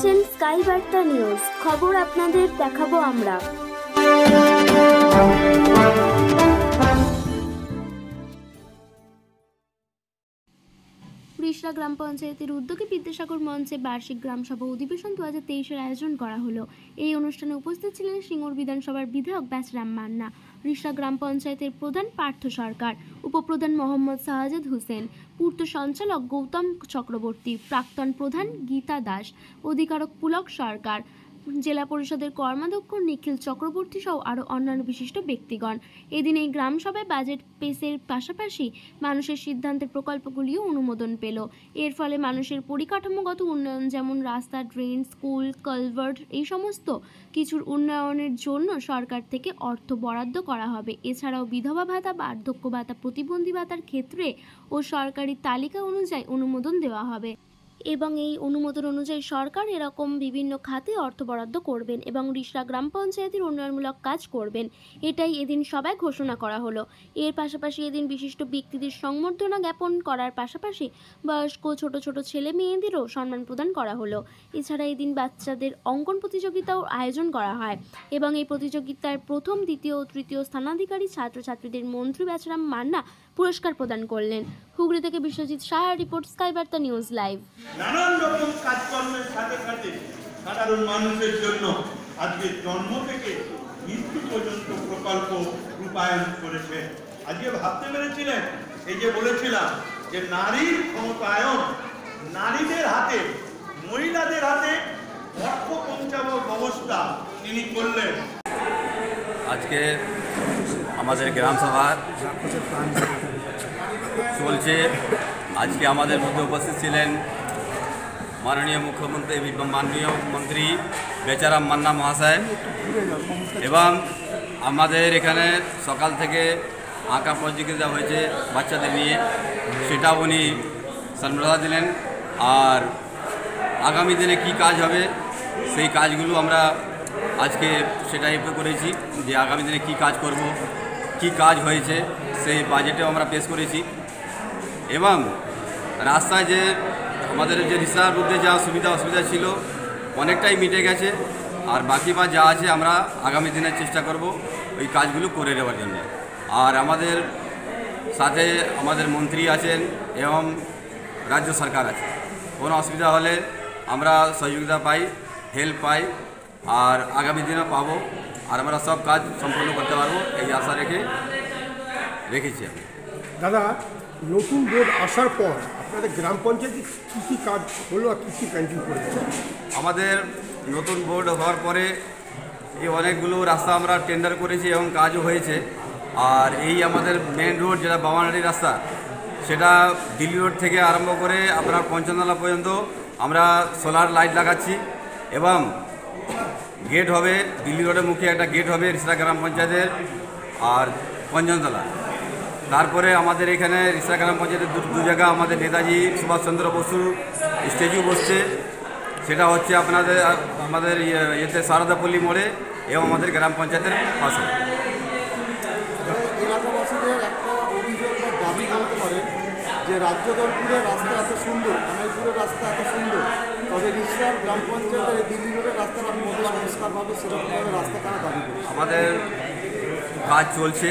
দেখছেন স্কাই বার্তা নিউজ। খবর আপনাদের দেখাবো আমরা। রিষড়া গ্রাম পঞ্চায়েতের উদ্যোগে বিদ্যাসাগর মঞ্চে বার্ষিক গ্রামসভা অধিবেশন 2023-এর আয়োজন করা হলো। এই অনুষ্ঠানে উপস্থিত ছিলেন সিঙ্গুর বিধানসভার বিধায়ক ব্যাসরাম মান্না, রিষড়া গ্রাম পঞ্চায়েতের প্রধান পার্থ সরকার, উপপ্রধান মোহাম্মদ শাহজাদ হোসেন, পূর্ত সঞ্চালক গৌতম চক্রবর্তী, প্রাক্তন প্রধান গীতা দাস, অধিকারক পুলক সরকার, জেলা পরিষদের কর্মাধ্যক্ষ নিখিল চক্রবর্তী সহ আরও অন্যান্য বিশিষ্ট ব্যক্তিগণ। এদিন এই গ্রাম সভায় বাজেট পেশের পাশাপাশি মানুষের সিদ্ধান্তের প্রকল্পগুলিও অনুমোদন পেল। এর ফলে মানুষের পরিকাঠামোগত উন্নয়ন, যেমন রাস্তা, ড্রেন, স্কুল, কালভার্ট, এই সমস্ত কিছুর উন্নয়নের জন্য সরকার থেকে অর্থ বরাদ্দ করা হবে। এছাড়াও বিধবা ভাতা, বার্ধক্য ভাতা, প্রতিবন্ধী ভাতার ক্ষেত্রে ও সরকারি তালিকা অনুযায়ী অনুমোদন দেওয়া হবে এবং এই অনুমোদন অনুযায়ী সরকার এরকম বিভিন্ন খাতে অর্থ বরাদ্দ করবেন এবং রিষড়া গ্রাম পঞ্চায়েতের উন্নয়নমূলক কাজ করবেন। এটাই এদিন সবাই ঘোষণা করা হলো। এর পাশাপাশি এদিন বিশিষ্ট ব্যক্তিদের সংবর্ধনা জ্ঞাপন করার পাশাপাশি বয়স্ক ছোট ছোট ছেলে মেয়েদেরও সম্মান প্রদান করা হলো। এছাড়া এদিন বাচ্চাদের অঙ্কন প্রতিযোগিতাও আয়োজন করা হয় এবং এই প্রতিযোগিতার প্রথম, দ্বিতীয় ও তৃতীয় স্থানাধিকারী ছাত্রছাত্রীদের মন্ত্রী ব্যাসরাম মান্না পুরস্কার প্রদান করলেন। হুগলি থেকে বিশ্বজিৎ সাহার রিপোর্ট, স্কাই বার্তা নিউজ লাইভ। নানান রকম কাজকর্মের সাথে সাথে সাধারণ মানুষের জন্য আজকে জন্ম থেকে মৃত্যু পর্যন্ত প্রকল্প রূপায়ণ করেছে। আজকে ভাবতে পেরেছিলেন, এই যে বলেছিলাম যে নারীর ক্ষমতায়ন, নারীদের হাতে, মহিলাদের হাতে অর্থ পৌঁছানো ব্যবস্থা তিনি করলেন। আজকে আমাদের গ্রাম সভা চলছে। আজকে আমাদের মধ্যে উপস্থিত ছিলেন মাননীয় মুখ্যমন্ত্রী, মাননীয় মন্ত্রী বেচারাম মান্না মহাশয়, এবং আমাদের এখানে সকাল থেকে আঁকা প্রতিযোগিতা হয়েছে বাচ্চাদের নিয়ে, সেটা উনি সন্মাননা দিলেন। আর আগামী দিনে কি কাজ হবে সেই কাজগুলো আমরা আজকে সেটাই করেছি, যে আগামী দিনে কি কাজ করব, কি কাজ হয়েছে সেই বাজেটেও আমরা পেশ করেছি। এবং রাস্তায় যে আমাদের যে রিক্সার মধ্যে যা সুবিধা অসুবিধা ছিল অনেকটাই মিটে গেছে, আর বাকি বা যা আছে আমরা আগামী দিনে চেষ্টা করব ওই কাজগুলো করে দেওয়ার জন্য। আর আমাদের সাথে আমাদের মন্ত্রী আছেন এবং রাজ্য সরকার আছে, কোনো অসুবিধা হলে আমরা সহযোগিতা পাই, হেল্প পাই, আর আগামী দিনে পাবো, আর আমরা সব কাজ সম্পূর্ণ করতে পারবো এই আশা রেখেছি আমি। দাদা, নতুন বোর্ড আসার পর আপনাদের গ্রাম পঞ্চায়েতে কী কী কাজ হলো আর কী কী পেন্টিং করেছে? আমাদের নতুন বোর্ড হওয়ার পরে এই অনেকগুলো রাস্তা আমরা টেন্ডার করেছি এবং কাজও হয়েছে। আর এই আমাদের মেন রোড যেটা বামানহাটি রাস্তা, সেটা দিল্লি রোড থেকে আরম্ভ করে আপনার পঞ্চতলা পর্যন্ত আমরা সোলার লাইট লাগাচ্ছি এবং গেট হবে, দিল্লি রোডের মুখে একটা গেট হবে রিষড়া গ্রাম পঞ্চায়েতের আর পঞ্চতলা। তারপরে আমাদের এখানে রিষড়া গ্রাম পঞ্চায়েতের দু জায়গা আমাদের নেতাজি সুভাষচন্দ্র বসুর স্ট্যাচু বসছে, সেটা হচ্ছে আমাদের ইয়েতে সারদাপল্লী মোড়ে এবং আমাদের গ্রাম পঞ্চায়েতের পাশে। এলাকাবাসীদের একটা অভিযোগ বা দাবি জানতে পারেন যে রাজ্যদলপুরের রাস্তা এত সুন্দর, কানাইপুরের রাস্তা এত সুন্দর, তবে রিষড়ার গ্রাম পঞ্চায়েতের দিল্লি রোডের রাস্তাটা মধ্যে সংস্কারভাবে সেরকমভাবে রাস্তা কেনা দাবি করে? আমাদের কাজ চলছে,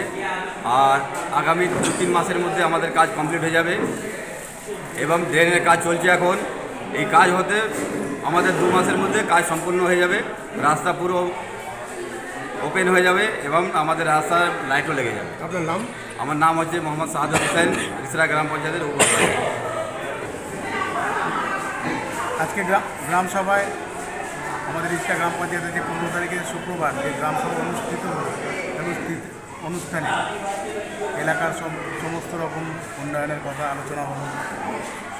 আর আগামী 2-3 মাসের মধ্যে আমাদের কাজ কমপ্লিট হয়ে যাবে এবং ড্রেনের কাজ চলছে এখন। এই কাজ হতে আমাদের 2 মাসের মধ্যে কাজ সম্পূর্ণ হয়ে যাবে, রাস্তা পুরো ওপেন হয়ে যাবে এবং আমাদের রাস্তার লাইটও লেগে যাবে। আপনার নাম? আমার নাম হচ্ছে মোহাম্মদ শাহাদাত হোসেন, রিষড়া গ্রাম পঞ্চায়েতের উপপ্রধান। আজকে গ্রাম সভায় আমাদের রিষড়া গ্রাম পঞ্চায়েতের যে 15 তারিখে শুক্রবার যে গ্রাম সভা অনুষ্ঠিত অনুষ্ঠানে এলাকার সমস্ত রকম উন্নয়নের কথা আলোচনা হলো,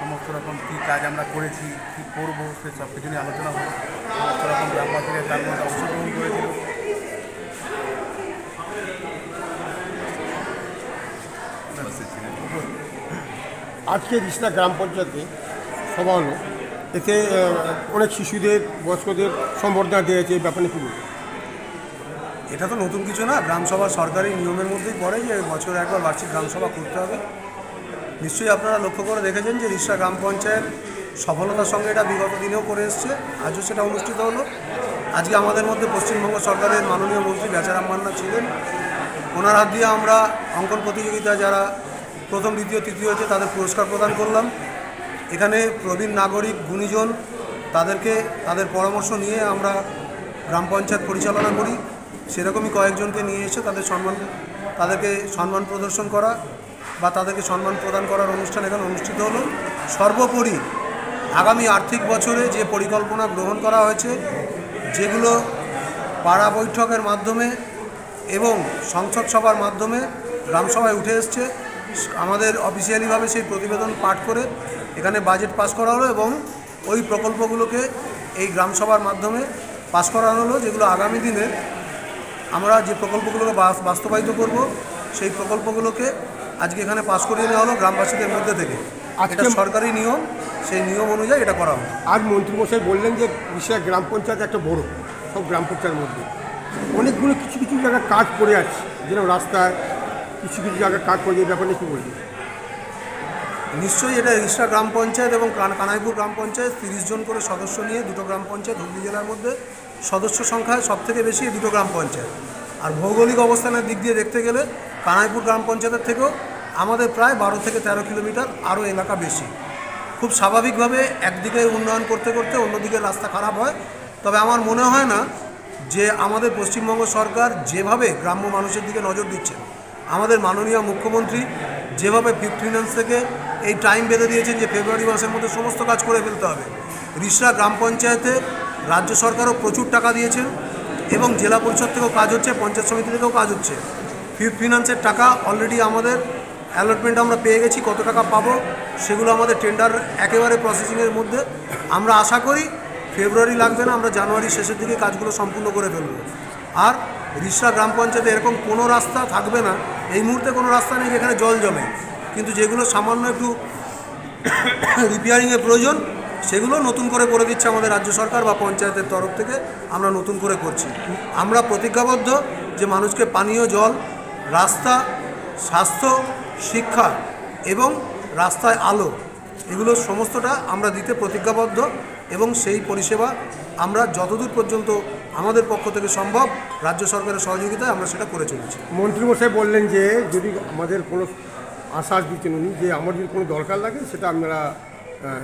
সমস্ত রকম কী কাজ আমরা করেছি, কী করবো, সে সব কিছু নিয়ে আলোচনা হলো। সমস্ত রকম গ্রামবাসীরা তার মধ্যে অংশগ্রহণ করেছিল। আজকে রিষড়া গ্রাম পঞ্চায়েতে সভা হলো, এতে অনেক শিশুদের, বয়স্কদের সম্বর্ধনা দিয়েছে, এই ব্যাপারে কি বলবো? এটা তো নতুন কিছু না, গ্রামসভা সরকারি নিয়মের মধ্যেই পড়ে যে বছরে একবার বার্ষিক গ্রামসভা করতে হবে। নিশ্চয়ই আপনারা লক্ষ্য করে দেখেছেন যে রিষড়া গ্রাম পঞ্চায়েত সফলতার সঙ্গে এটা বিগত দিনেও করে এসছে, আজও সেটা অনুষ্ঠিত হলো। আজকে আমাদের মধ্যে পশ্চিমবঙ্গ সরকারের মাননীয় মন্ত্রী বেচারাম মান্না ছিলেন। ওনার হাত দিয়ে আমরা অঙ্কন প্রতিযোগিতায় যারা প্রথম, দ্বিতীয়, তৃতীয় হয়েছে তাদের পুরস্কার প্রদান করলাম। এখানে প্রবীণ নাগরিক গুণীজন তাদেরকে তাদের পরামর্শ নিয়ে আমরা গ্রাম পঞ্চায়েত পরিচালনা করি। সেরকমই কয়েকজনকে নিয়ে এসে তাদেরকে সম্মান প্রদর্শন করা বা তাদেরকে সম্মান প্রদান করার অনুষ্ঠান এখানে অনুষ্ঠিত হলো। সর্বোপরি আগামী আর্থিক বছরে যে পরিকল্পনা গ্রহণ করা হয়েছে, যেগুলো পাড়া বৈঠকের মাধ্যমে এবং সংসদ সভার মাধ্যমে গ্রামসভায় উঠে এসছে, আমাদের অফিসিয়ালিভাবে সেই প্রতিবেদন পাঠ করে এখানে বাজেট পাস করা হলো এবং ওই প্রকল্পগুলোকে এই গ্রামসভার মাধ্যমে পাস করানো হলো, যেগুলো আগামী দিনে আমরা যে প্রকল্পগুলোকে বাস্তবায়িত করব সেই প্রকল্পগুলোকে আজকে এখানে পাস করিয়ে নেওয়া হলো গ্রামবাসীদের মধ্যে থেকে। এটা সরকারি নিয়ম, সেই নিয়ম অনুযায়ী এটা করা হবে। আজ মন্ত্রীমশাই বললেন যে রিষড়া গ্রাম পঞ্চায়েত একটা বড়, সব গ্রাম পঞ্চায়েতের মধ্যে অনেকগুলো কিছু কিছু জায়গায় কাজ পড়ে আছে, যেরকম রাস্তায় কিছু কিছু জায়গায় কাজ পড়ে, এই ব্যাপারে কী বলবেন? নিশ্চয়ই এটা রিষড়া গ্রাম পঞ্চায়েত এবং কানাইপুর গ্রাম পঞ্চায়েত 30 জন করে সদস্য নিয়ে দুটো গ্রাম পঞ্চায়েত হুগলি জেলার মধ্যে সদস্য সংখ্যায় সবথেকে বেশি দুটো গ্রাম পঞ্চায়েত। আর ভৌগোলিক অবস্থানের দিক দিয়ে দেখতে গেলে কানাইপুর গ্রাম পঞ্চায়েতের থেকেও আমাদের প্রায় 12 থেকে 13 কিলোমিটার আরও এলাকা বেশি। খুব স্বাভাবিকভাবে একদিকে উন্নয়ন করতে করতে অন্যদিকে রাস্তা খারাপ হয়। তবে আমার মনে হয় না যে আমাদের পশ্চিমবঙ্গ সরকার যেভাবে গ্রাম্য মানুষের দিকে নজর দিচ্ছেন, আমাদের মাননীয় মুখ্যমন্ত্রী যেভাবে 15 থেকে এই টাইম বেঁধে দিয়েছেন যে ফেব্রুয়ারি মাসের মধ্যে সমস্ত কাজ করে ফেলতে হবে। রিষড়া গ্রাম পঞ্চায়েতে রাজ্য সরকারও প্রচুর টাকা দিয়েছেন এবং জেলা পরিষদ থেকেও কাজ হচ্ছে, পঞ্চায়েত সমিতি থেকেও কাজ হচ্ছে। ফিনান্সের টাকা অলরেডি আমাদের অ্যালটমেন্ট আমরা পেয়ে গেছি। কত টাকা পাবো সেগুলো আমাদের টেন্ডার একেবারে প্রসেসিংয়ের মধ্যে। আমরা আশা করি ফেব্রুয়ারি লাগবে না, আমরা জানুয়ারি শেষের দিকে কাজগুলো সম্পূর্ণ করে ফেলব। আর রিষড়া গ্রাম পঞ্চায়েতে এরকম কোনো রাস্তা থাকবে না, এই মুহূর্তে কোনো রাস্তা নেই যেখানে জল জমে, কিন্তু যেগুলো সামান্য একটু রিপেয়ারিংয়ের প্রয়োজন সেগুলো নতুন করে দিচ্ছে আমাদের রাজ্য সরকার বা পঞ্চায়েতের তরফ থেকে, আমরা নতুন করে করছি। আমরা প্রতিজ্ঞাবদ্ধ যে মানুষকে পানীয় জল, রাস্তা, স্বাস্থ্য, শিক্ষা এবং রাস্তায় আলো, এগুলো সমস্তটা আমরা দিতে প্রতিজ্ঞাবদ্ধ এবং সেই পরিষেবা আমরা যতদূর পর্যন্ত আমাদের পক্ষ থেকে সম্ভব রাজ্য সরকারের সহযোগিতায় আমরা সেটা করে চলেছি। মন্ত্রীমশাই বললেন যে যদি আমাদের কোনো আশ্বাস দিচ্ছেন উনি যে আমার যদি কোনো দরকার লাগে সেটা আমরা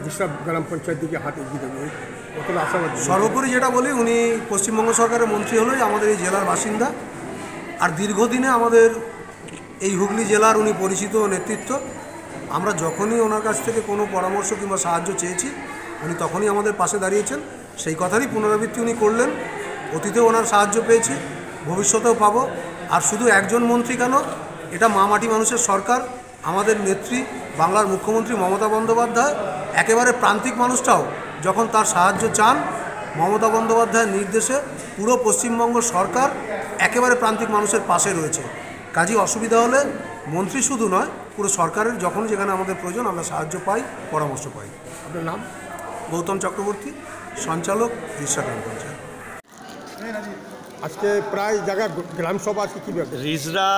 রিষড়া গ্রাম পঞ্চায়েত দিকে হাতে এগিয়ে দেবো, কতটা আশাবাদ। সর্বোপরি যেটা বলি, উনি পশ্চিমবঙ্গ সরকারের মন্ত্রী হলেই আমাদের এই জেলার বাসিন্দা, আর দীর্ঘদিনে আমাদের এই হুগলি জেলার উনি পরিচিত নেতৃত্ব। আমরা যখনই ওনার কাছ থেকে কোনো পরামর্শ কিংবা সাহায্য চেয়েছি উনি তখনই আমাদের পাশে দাঁড়িয়েছেন। সেই কথারই পুনরাবৃত্তি উনি করলেন। অতীতেও ওনার সাহায্য পেয়েছি, ভবিষ্যতেও পাবো। আর শুধু একজন মন্ত্রী কেন, এটা মা মাটি মানুষের সরকার। আমাদের নেত্রী বাংলার মুখ্যমন্ত্রী মমতা বন্দ্যোপাধ্যায় একেবারে প্রান্তিক মানুষটাও যখন তার সাহায্য চান, মমতা বন্দ্যোপাধ্যায়ের নির্দেশে পুরো পশ্চিমবঙ্গ সরকার একেবারে প্রান্তিক মানুষের পাশে রয়েছে। কাজেই অসুবিধা হলে মন্ত্রী শুধু নয়, পুরো সরকারের যখন যেখানে আমাদের প্রয়োজন আমরা সাহায্য পাই, পরামর্শ পাই। আপনার নাম? গৌতম চক্রবর্তী, সঞ্চালক, রিষড়া গ্রাম পঞ্চায়েত। আজকে প্রায় জায়গা গ্রামসভা আজকে কী ব্যাপার? রিষড়া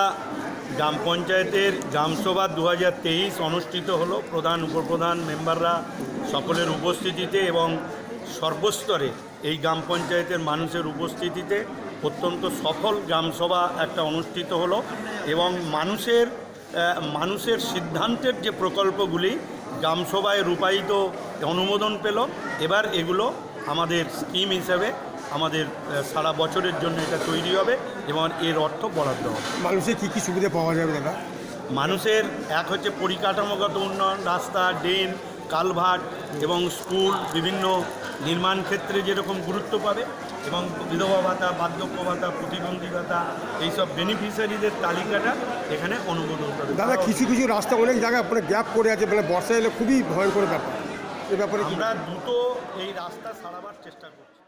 গ্রাম পঞ্চায়েতের গ্রামসভা 2023 অনুষ্ঠিত হলো। প্রধান উপপ্রধান মেম্বাররা সকলের উপস্থিতিতে এবং সর্বস্তরে এই গ্রাম পঞ্চায়েতের মানুষের উপস্থিতিতে অত্যন্ত সফল গ্রামসভা একটা অনুষ্ঠিত হলো এবং মানুষের সিদ্ধান্তের যে প্রকল্পগুলি গ্রামসভায় রূপায়িত অনুমোদন পেল, এবার এগুলো আমাদের স্কিম হিসেবে আমাদের সারা বছরের জন্য এটা তৈরি হবে এবং এর অর্থ বরাদ্দ হবে। মানুষের কী কী সুবিধা পাওয়া যাবে দাদা? মানুষের এক হচ্ছে পরিকাঠামোগত উন্নয়ন, রাস্তা, ড্রেন, কালভার্ট এবং স্কুল, বিভিন্ন নির্মাণ ক্ষেত্রে যেরকম গুরুত্ব পাবে এবং বিধবা ভাতা, বার্ধক্য ভাতা, প্রতিবন্ধী ভাতা, এইসব বেনিফিশিয়ারিদের তালিকাটা এখানে অনুমোদন করবে। দাদা কিছু কিছু রাস্তা অনেক জায়গায় আপনার গ্যাপ করে আছে, মানে বর্ষা এলে খুবই ভয়ঙ্কর ব্যাপার। এ ব্যাপারে আমরা দ্রুত এই রাস্তা সারাবার চেষ্টা করছি।